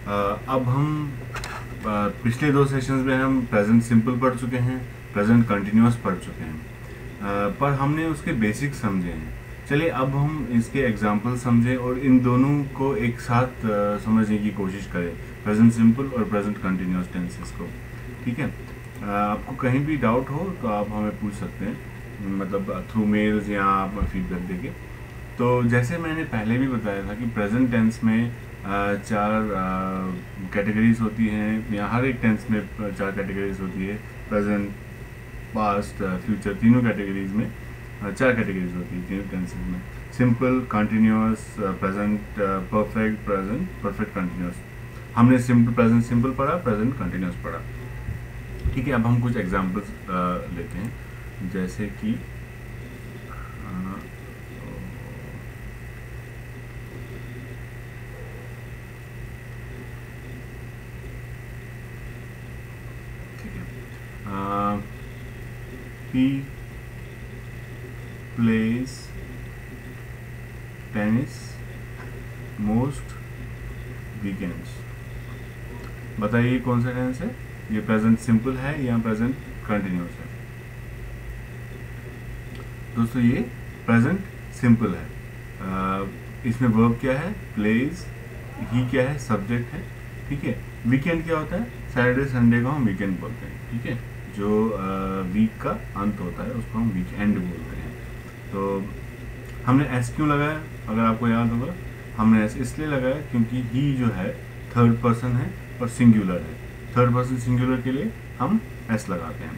अब हम पिछले 2 सेशंस में हम प्रेजेंट सिंपल पढ़ चुके हैं, प्रेजेंट कंटिन्यूअस पढ़ चुके हैं, पर हमने उसके बेसिक्स समझे हैं। चलिए अब हम इसके एग्जाम्पल समझें और इन दोनों को एक साथ समझने की कोशिश करें, प्रेजेंट सिंपल और प्रेजेंट कंटिन्यूअस टेंसेस को। ठीक है, आपको कहीं भी डाउट हो तो आप हमें पूछ सकते हैं, मतलब थ्रू मेल्स या आप फीडबैक देके। तो जैसे मैंने पहले भी बताया था कि प्रेजेंट टेंस में 4 कैटेगरीज होती हैं, या हर एक टेंस में 4 कैटेगरीज होती है। प्रेजेंट, पास्ट, फ्यूचर, तीनों कैटेगरीज में 4 कैटेगरीज होती है तीनों टेंसेस में। Simple, continuous, present perfect, present perfect continuous. हमने सिंपल प्रेजेंट सिंपल पढ़ा, प्रेजेंट कंटिन्यूअस पढ़ा। ठीक है, अब हम कुछ एग्जांपल्स लेते हैं, जैसे कि he plays tennis most weekends। बताइए कौन सा टेंस है? ये प्रेजेंट सिंपल है या प्रेजेंट कंटिन्यूअस है? दोस्तों ये प्रेजेंट सिंपल है। इसमें वर्ब क्या है? प्लेज। ही क्या है? सब्जेक्ट है। ठीक है, वीकेंड क्या होता है? सैटरडे संडे को हम वीकेंड बोलते हैं। ठीक है, जो वीक का अंत होता है उसको हम वीकेंड बोलते हैं। तो हमने एस क्यों लगाया? अगर आपको याद होगा, हमने एस इसलिए लगाया क्योंकि ही जो है थर्ड पर्सन है और सिंगुलर है। थर्ड पर्सन सिंगुलर के लिए हम एस लगाते हैं।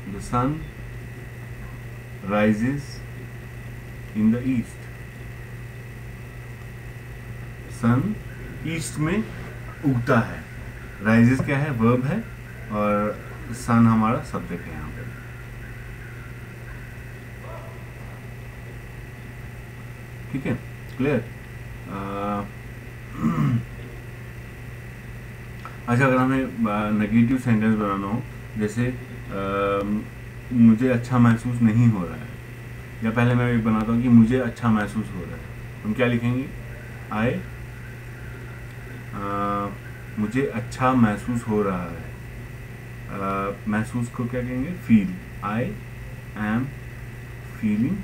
The sun rises in the east. Sun east में उगता है। राइजेस क्या है? वर्ब है, और सन हमारा सब्जेक्ट है यहाँ पे। ठीक है, क्लियर? अच्छा, अगर हमें नेगेटिव सेंटेंस बनाना हो, जैसे मुझे अच्छा महसूस नहीं हो रहा है, या पहले मैं एक बनाता हूँ कि मुझे अच्छा महसूस हो रहा है, हम क्या लिखेंगे? आई मुझे अच्छा महसूस हो रहा है। महसूस को क्या कहेंगे? Feel. I am feeling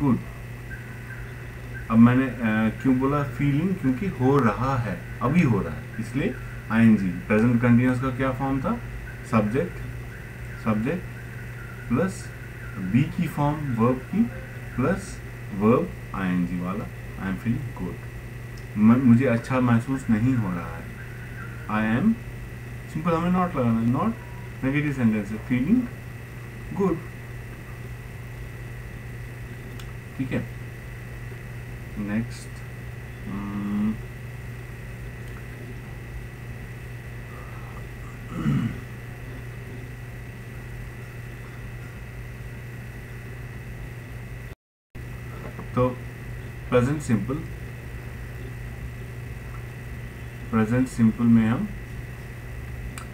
good. अब मैंने क्यों बोला फीलिंग? क्योंकि हो रहा है, अभी हो रहा है, इसलिए आईएनजी। प्रेजेंट कंटिन्यूअस का क्या फॉर्म था? सब्जेक्ट, सब्जेक्ट प्लस बी की फॉर्म वर्ब की, प्लस वर्ब आईएनजी वाला, आई एम फीलिंग गुड। मुझे अच्छा महसूस नहीं हो रहा है। आई एम सिंपल, हमें नॉट लगाना है, नॉट नेगेटिव सेंटेंस है, फीलिंग गुड। ठीक है, नेक्स्ट तो प्रेजेंट सिंपल, प्रेजेंट सिंपल में हम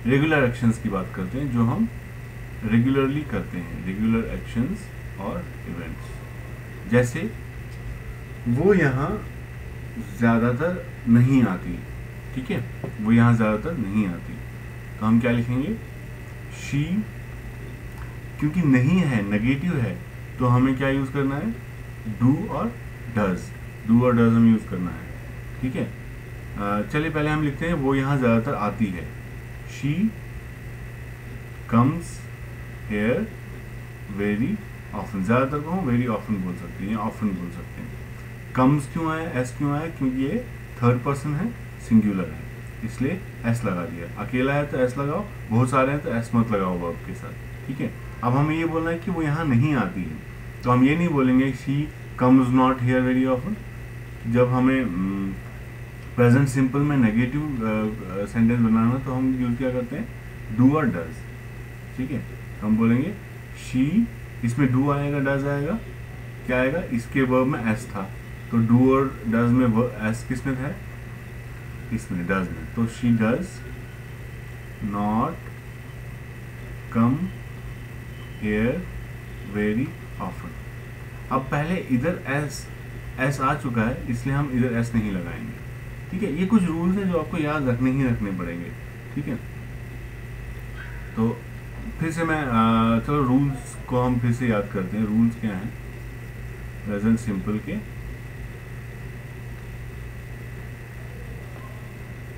रेगुलर एक्शंस की बात करते हैं, जो हम रेगुलरली करते हैं, रेगुलर एक्शंस और इवेंट्स। जैसे वो यहाँ ज़्यादातर नहीं आती। ठीक है, वो यहाँ ज़्यादातर नहीं आती, तो हम क्या लिखेंगे? शी। क्योंकि नहीं है, नेगेटिव है, तो हमें क्या यूज़ करना है? डू और डज। डू और डज हम यूज़ करना है। ठीक है, चलिए पहले हम लिखते हैं वो यहाँ ज़्यादातर आती है। She comes here very often. ज़्यादातर को हम वेरी ऑफन बोल सकते हैं या ऑफन बोल सकते हैं। कम्स क्यों आया? एस क्यों आया? क्योंकि ये थर्ड पर्सन है, सिंगुलर है, इसलिए एस लगा दिया। अकेला है तो एस लगाओ, बहुत सारे हैं तो एस मत लगाओ वर्ब के साथ। ठीक है, अब हमें ये बोलना है कि वो यहाँ नहीं आती है, तो हम ये नहीं बोलेंगे she comes not here very often. जब हमें प्रेजेंट सिंपल में नेगेटिव सेंटेंस बनाना तो हम यूज क्या करते हैं? डू और डज। ठीक है, तो हम बोलेंगे शी, इसमें डू आएगा, डज आएगा, क्या आएगा? इसके वर्ब में एस था, तो डू और डज में एस किस में था? इसमें, डज में। तो she does not come here very often. अब पहले इधर एस एस आ चुका है, इसलिए हम इधर एस नहीं लगाएंगे। ठीक है, ये कुछ रूल्स हैं जो आपको याद रखने ही रखने पड़ेंगे। ठीक है, तो फिर से मैं चलो रूल्स को हम फिर से याद करते हैं। रूल्स क्या हैं प्रेजेंट सिंपल के?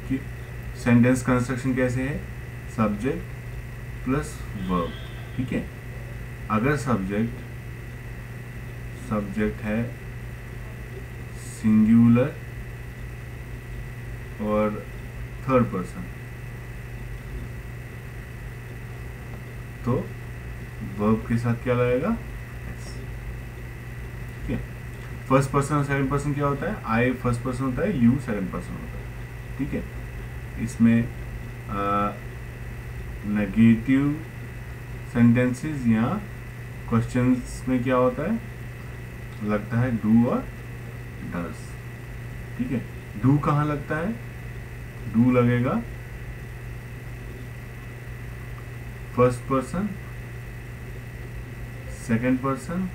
कि सेंटेंस कंस्ट्रक्शन कैसे है? Subject plus verb. ठीक है, अगर सब्जेक्ट है सिंगुलर और थर्ड पर्सन, तो वर्ब के साथ क्या लगेगा? एस। ठीक है, फर्स्ट पर्सन और सेकंड पर्सन क्या होता है? आई फर्स्ट पर्सन होता है, यू सेकंड पर्सन होता है। ठीक है, इसमें नेगेटिव सेंटेंसेस या क्वेश्चंस में क्या होता है? लगता है डू और डज। ठीक है, डू कहाँ लगता है? डू लगेगा फर्स्ट पर्सन, सेकंड पर्सन,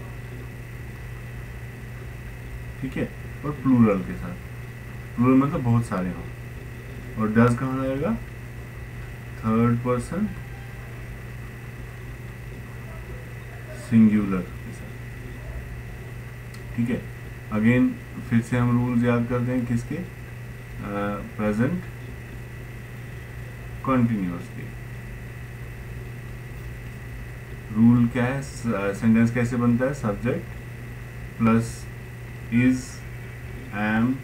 ठीक है, और प्लूरल के साथ। प्लूरल मतलब बहुत सारे हों। और डज कहाँ लगेगा? थर्ड पर्सन सिंगुलर के साथ। ठीक है, अगेन फिर से हम रूल्स याद करते हैं किसके? प्रेजेंट कंटिन्यूअस के। रूल क्या है? सेंटेंस कैसे बनता है? सब्जेक्ट प्लस इज, एम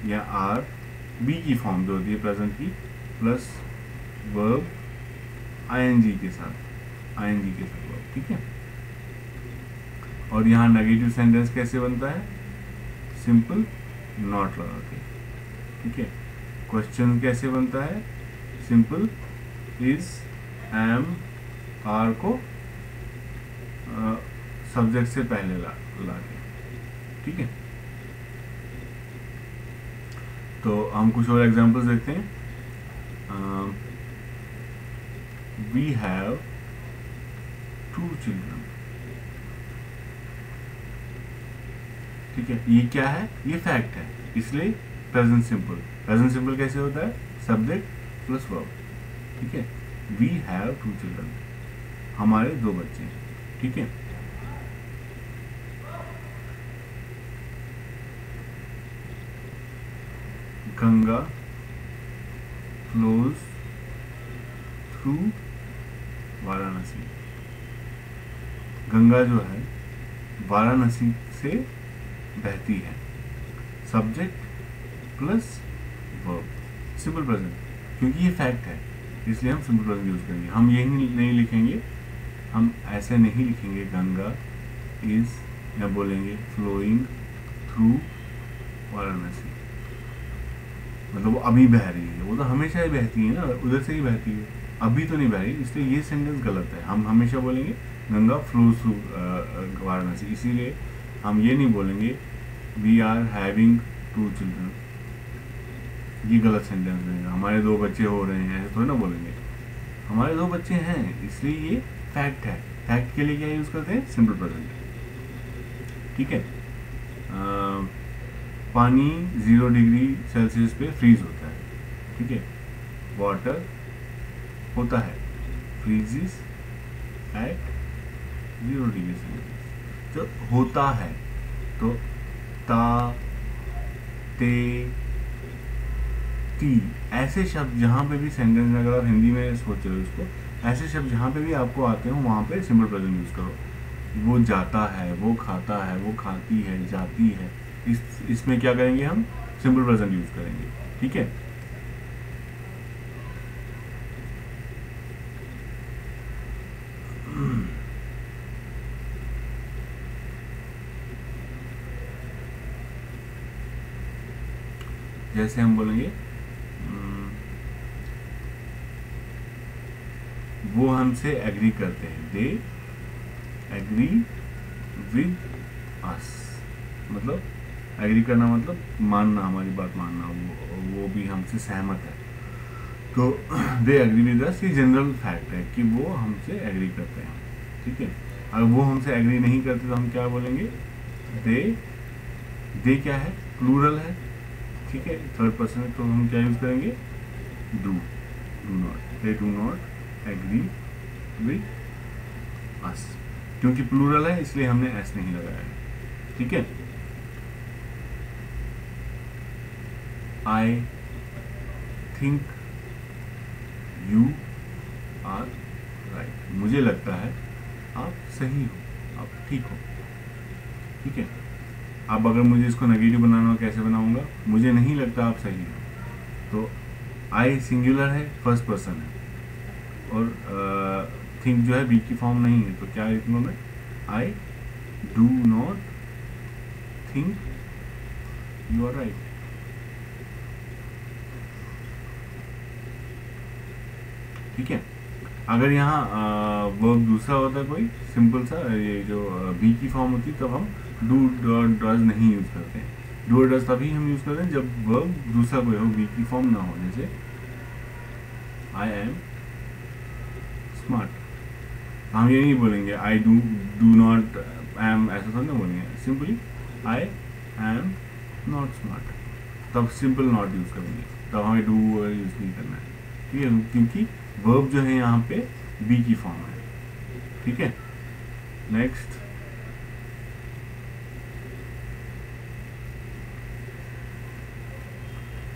या आर, बी की फॉर्म जो होती है प्रेजेंट की, प्लस वर्ब आईएनजी के साथ, वर्ब। ठीक है, और यहाँ नेगेटिव सेंटेंस कैसे बनता है? सिंपल नॉट लगा के। ठीक है, क्वेश्चन कैसे बनता है? सिंपल इज, एम, आर को सब्जेक्ट से पहले ला के। ठीक है, तो हम कुछ और एग्जांपल्स देखते हैं। We have 2 children. ठीक है, ये क्या है? ये फैक्ट है, इसलिए प्रेजेंट सिंपल। प्रेजेंट सिंपल कैसे होता है? Subject plus verb. ठीक है, वी हैव 2 चिल्ड्रन, हमारे 2 बच्चे हैं। ठीक है, गंगा फ्लोज थ्रू वाराणसी। गंगा जो है वाराणसी से बहती है। Subject plus verb, simple present, क्योंकि ये फैक्ट है इसलिए हम सिंपल प्रेजेंट यूज करेंगे। हम ये नहीं लिखेंगे, हम ऐसे नहीं लिखेंगे गंगा इज, या बोलेंगे फ्लोइंग थ्रू वाराणसी, मतलब वो अभी बह रही है। वो तो हमेशा ही बहती है ना, उधर से ही बहती है, अभी तो नहीं बह रही, इसलिए ये सेंटेंस गलत है। हम हमेशा बोलेंगे गंगा फ्लोज थ्रू वाराणसी, इसीलिए हम ये नहीं बोलेंगे वी आर हैविंग 2 चिल्ड्रन, ये गलत सेंटेंस है। हमारे 2 बच्चे हो रहे हैं ऐसे थोड़ी ना बोलेंगे, हमारे 2 बच्चे हैं, इसलिए ये फैक्ट है। फैक्ट के लिए क्या यूज करते हैं? Simple present. ठीक है, पानी 0 डिग्री सेल्सियस पे फ्रीज होता है। ठीक है, वाटर होता है फ्रीजेस एट 0 डिग्री सेल्सियस। तो होता है, तो ता, ते, ती, ऐसे शब्द जहाँ पे भी सेंटेंस में, अगर आप हिंदी में सोच रहे हो इसको, ऐसे शब्द जहाँ पे भी आपको आते हो वहाँ पे सिंपल प्रेजेंट यूज करो। वो जाता है, वो खाता है, वो खाती है, जाती है, इसमें क्या करेंगे? हम सिंपल प्रेजेंट यूज करेंगे। ठीक है, जैसे हम बोलेंगे वो हमसे एग्री करते हैं, दे एग्री विद अस। मतलब एग्री करना मतलब मानना, हमारी बात मानना, वो भी हमसे सहमत है। तो दे एग्री विद अस, ये जनरल फैक्ट है कि वो हमसे एग्री करते हैं। ठीक है, अगर वो हमसे एग्री नहीं करते तो हम क्या बोलेंगे? दे दे क्या है, प्लूरल है, ठीक है, थर्ड पर्सन है, तो हम क्या यूज करेंगे, do not, they do not agree with us. क्योंकि प्लूरल है इसलिए हमने एस नहीं लगाया है, ठीक है। I think you are right, मुझे लगता है आप सही हो, आप ठीक हो, ठीक है। अब अगर मुझे इसको नेगेटिव बनाना हो, कैसे बनाऊंगा, मुझे नहीं लगता आप सही हो, तो आई सिंगुलर है, फर्स्ट पर्सन है, और थिंक जो है बी की फॉर्म नहीं है, तो क्या लिखूंगा मैं, I do not think you are right. ठीक है। अगर यहाँ वर्ब दूसरा होता कोई सिंपल सा, ये जो बी की फॉर्म होती, तब हम डू डज नहीं यूज करते हैं। डू और डज तभी हम यूज करते हैं जब वर्ब दूसरा कोई हो, बी की फॉर्म ना हो। जैसे आई एम स्मार्ट, हम ये नहीं बोलेंगे आई डू नॉट एम, ऐसा तो नहीं बोलेंगे, simply I am not smart, तब सिंपल नॉट यूज करेंगे, तब हमें डू यूज नहीं करना है, ठीक है, क्योंकि वर्ब जो है यहाँ पे बी की फॉर्म है, ठीक है। नेक्स्ट,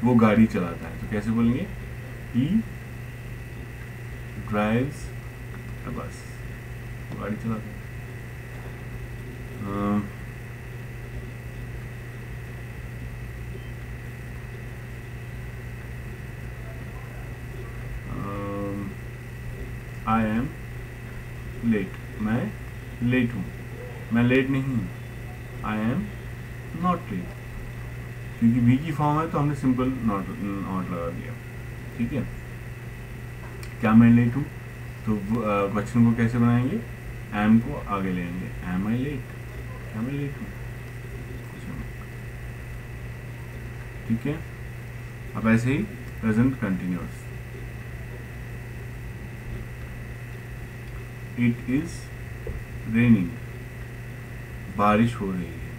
वो गाड़ी चलाता है, तो कैसे बोलेंगे, ही ड्राइव्स अ बस, वो गाड़ी चलाता है। आई एम लेट, मैं लेट हूँ, मैं लेट नहीं हूँ, आई एम नॉट लेट, क्योंकि बी की फॉर्म है तो हमने सिंपल नॉट लगा दिया, ठीक है। क्या मैं लेट हूँ, तो क्वेश्चन को कैसे बनाएंगे, एम को आगे लेंगे, एम आई लेट, क्या मैं लेट हूँ, ठीक है। अब ऐसे ही present continuous, it is raining, बारिश हो रही है,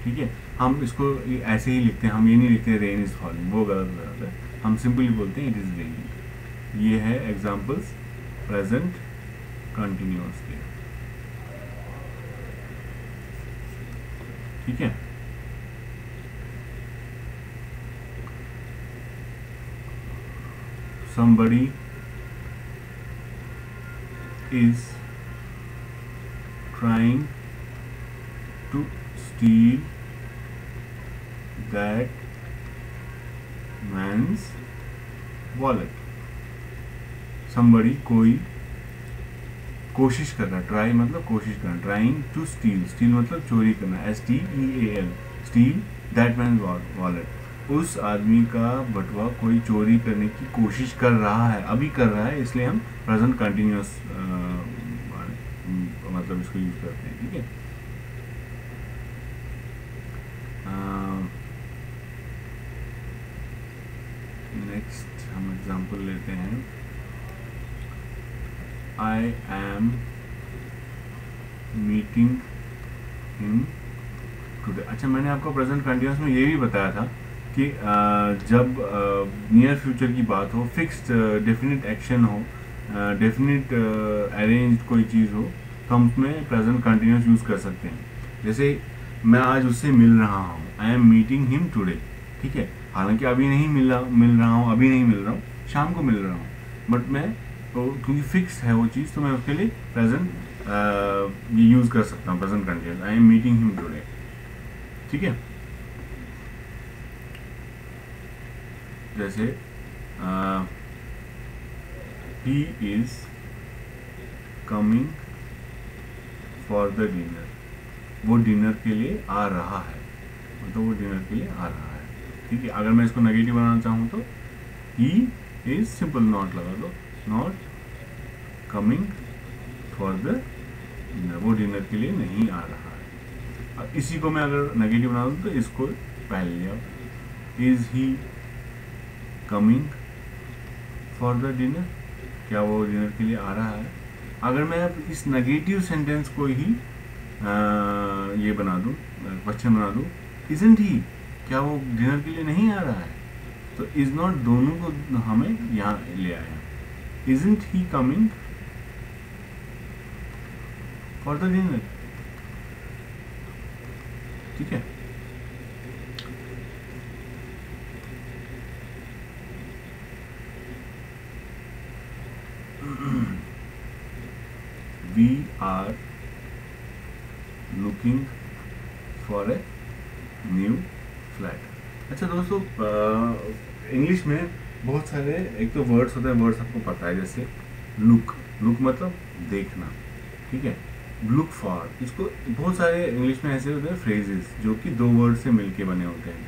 ठीक है। हम इसको ऐसे ही लिखते हैं, हम ये नहीं लिखते रेन इज फॉलिंग, वो गलत हो जाता है, हम सिंपली बोलते हैं इट इज रेनिंग। ये है एग्जांपल्स प्रेजेंट कंटिन्यूअस के, ठीक है। somebody is trying to steal that man's wallet. somebody, कोई कोशिश कर रहा है, ट्राई मतलब कोशिश करना, ट्राइंग टू स्टील, स्टील मतलब चोरी करना, STEAL, steel that man wallet, उस आदमी का बटुआ कोई चोरी करने की कोशिश कर रहा है, अभी कर रहा है, इसलिए हम प्रेजेंट कंटिन्यूअस मतलब इसको यूज करते हैं, ठीक है। नेक्स्ट हम एग्जांपल लेते हैं, I am meeting him today. अच्छा, मैंने आपको प्रेजेंट कंटिन्यूअस में ये भी बताया था कि जब नियर फ्यूचर की बात हो, फिक्स्ड डेफिनेट एक्शन हो, डेफिनेट अरेंज्ड कोई चीज़ हो, तो हम उसमें प्रेजेंट कंटिन्यूअस यूज़ कर सकते हैं। जैसे मैं आज उससे मिल रहा हूँ, I am meeting him today, ठीक है। हालांकि अभी नहीं मिल रहा हूँ, अभी नहीं मिल रहा हूँ, शाम को मिल रहा हूँ, बट मैं तो क्योंकि फिक्स है वो चीज़, तो मैं उसके लिए प्रेजेंट ये यूज़ कर सकता हूँ, present continuous, I am meeting him today, ठीक है। जैसे he is coming for the dinner, वो डिनर के लिए आ रहा है, मतलब वो डिनर के लिए आ रहा है, ठीक है। अगर मैं इसको नेगेटिव बनाना चाहूँ तो ही इज सिंपल नॉट लगा दो, not coming for the dinner, वो डिनर के लिए नहीं आ रहा है। अब इसी को मैं अगर नेगेटिव बना दूँ तो इसको पहले लिया, is he coming for the dinner, क्या वो डिनर के लिए आ रहा है। अगर मैं अब इस नेगेटिव सेंटेंस को ही ये बना दूँ, क्वेश्चन बना दूँ, इजंट ही, क्या वो डिनर के लिए नहीं आ रहा है? तो इज नॉट दोनों को हमें यहाँ ले आया। Isn't he coming for the dinner, ठीक है। We are looking for a new flat। अच्छा दोस्तों, इंग्लिश में बहुत सारे एक तो वर्ड्स होते हैं, वर्ड्स आपको पता है, जैसे लुक, लुक मतलब देखना, ठीक है। लुक फॉर, इसको बहुत सारे इंग्लिश में ऐसे होते हैं फ्रेजेस जो कि दो वर्ड से मिलके बने होते हैं,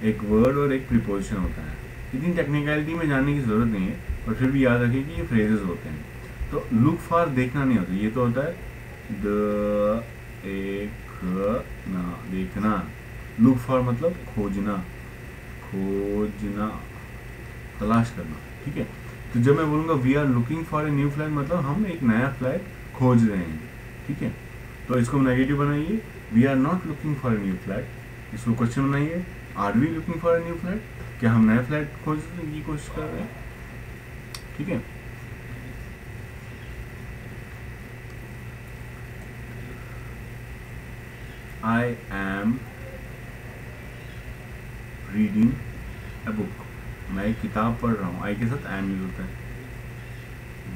एक वर्ड और एक प्रीपोजिशन होता है। इतनी टेक्निकलिटी में जानने की जरूरत नहीं है, पर फिर भी याद रखिए कि ये फ्रेजेस होते हैं। तो लुक फॉर देखना नहीं होता, ये तो होता है देखना। लुक फॉर मतलब खोजना, खोजना, तलाश करना, ठीक है। तो जब मैं बोलूँगा we are looking for a new flat, मतलब हम एक नया फ्लैट खोज रहे हैं, ठीक है। तो इसको नेगेटिव बनाइए, we are not looking for a new flat. इसको क्वेश्चन बनाइए, are we looking for a new flat, क्या हम नया फ्लैट खोजने की कोशिश कर रहे हैं, ठीक है। I am reading a book, मैं एक किताब पढ़ रहा हूँ, आई के साथ am यूज होता है।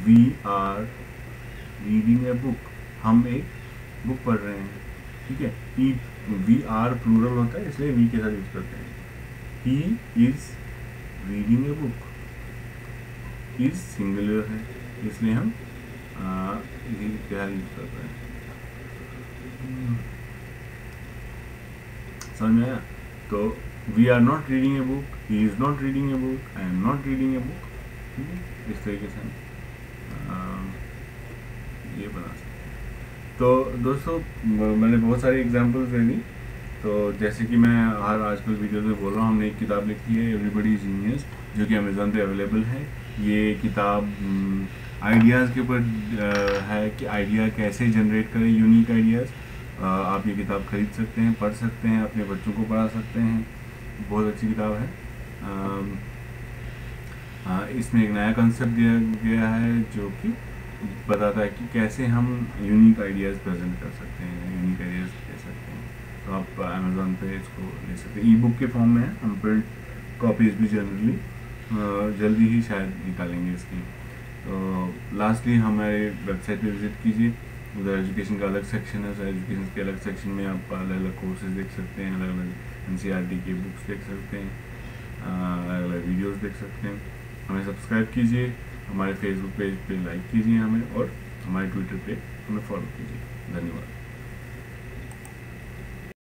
We are reading a book, हम एक बुक पढ़ रहे हैं, ठीक है। we are प्लूरल होता है, इसलिए we के साथ यूज करते हैं। He is reading a book, is singular है, इसलिए हम के साथ यूज करते हैं। समझ में आया? तो we are not reading a book, he is not reading a book, I am not reading a book, ठीक है। इस तरीके से ये बना सकते हैं। तो दोस्तों, मैंने बहुत सारी एग्जांपल्स दे दी। तो जैसे कि मैं हर आजकल वीडियो में बोल रहा हूँ, हमने एक किताब लिखी है एवरीबॉडी जीनियस, जो कि अमेज़न पे अवेलेबल है। ये किताब आइडियाज़ के ऊपर है कि आइडिया कैसे जनरेट करें, यूनिक आइडियाज़। आप ये किताब खरीद सकते हैं, पढ़ सकते हैं, अपने बच्चों को पढ़ा सकते हैं, बहुत अच्छी किताब है। इसमें एक नया कंसेप्ट दिया गया है जो कि बताता है कि कैसे हम यूनिक आइडियाज़ प्रेजेंट कर सकते हैं, यूनिक आइडियाज़ दे सकते हैं। तो आप अमेज़ॉन पे इसको ले सकते हैं, ई बुक के फॉर्म में है। हम प्रिंट कॉपीज़ भी जनरली जल्दी ही शायद निकालेंगे इसकी। तो लास्टली हमारे वेबसाइट पे विज़िट कीजिए, उधर एजुकेशन का अलग सेक्शन है। उस एजुकेशन के अलग सेक्शन में आप अलग अलग कोर्सेज देख सकते हैं, अलग अलग NCERT के बुक्स देख सकते हैं, अलग अलग वीडियोस देख सकते हैं। हमें सब्सक्राइब कीजिए, हमारे फेसबुक पेज पे लाइक कीजिए हमें, और हमारे ट्विटर पे हमें फॉलो कीजिए। धन्यवाद।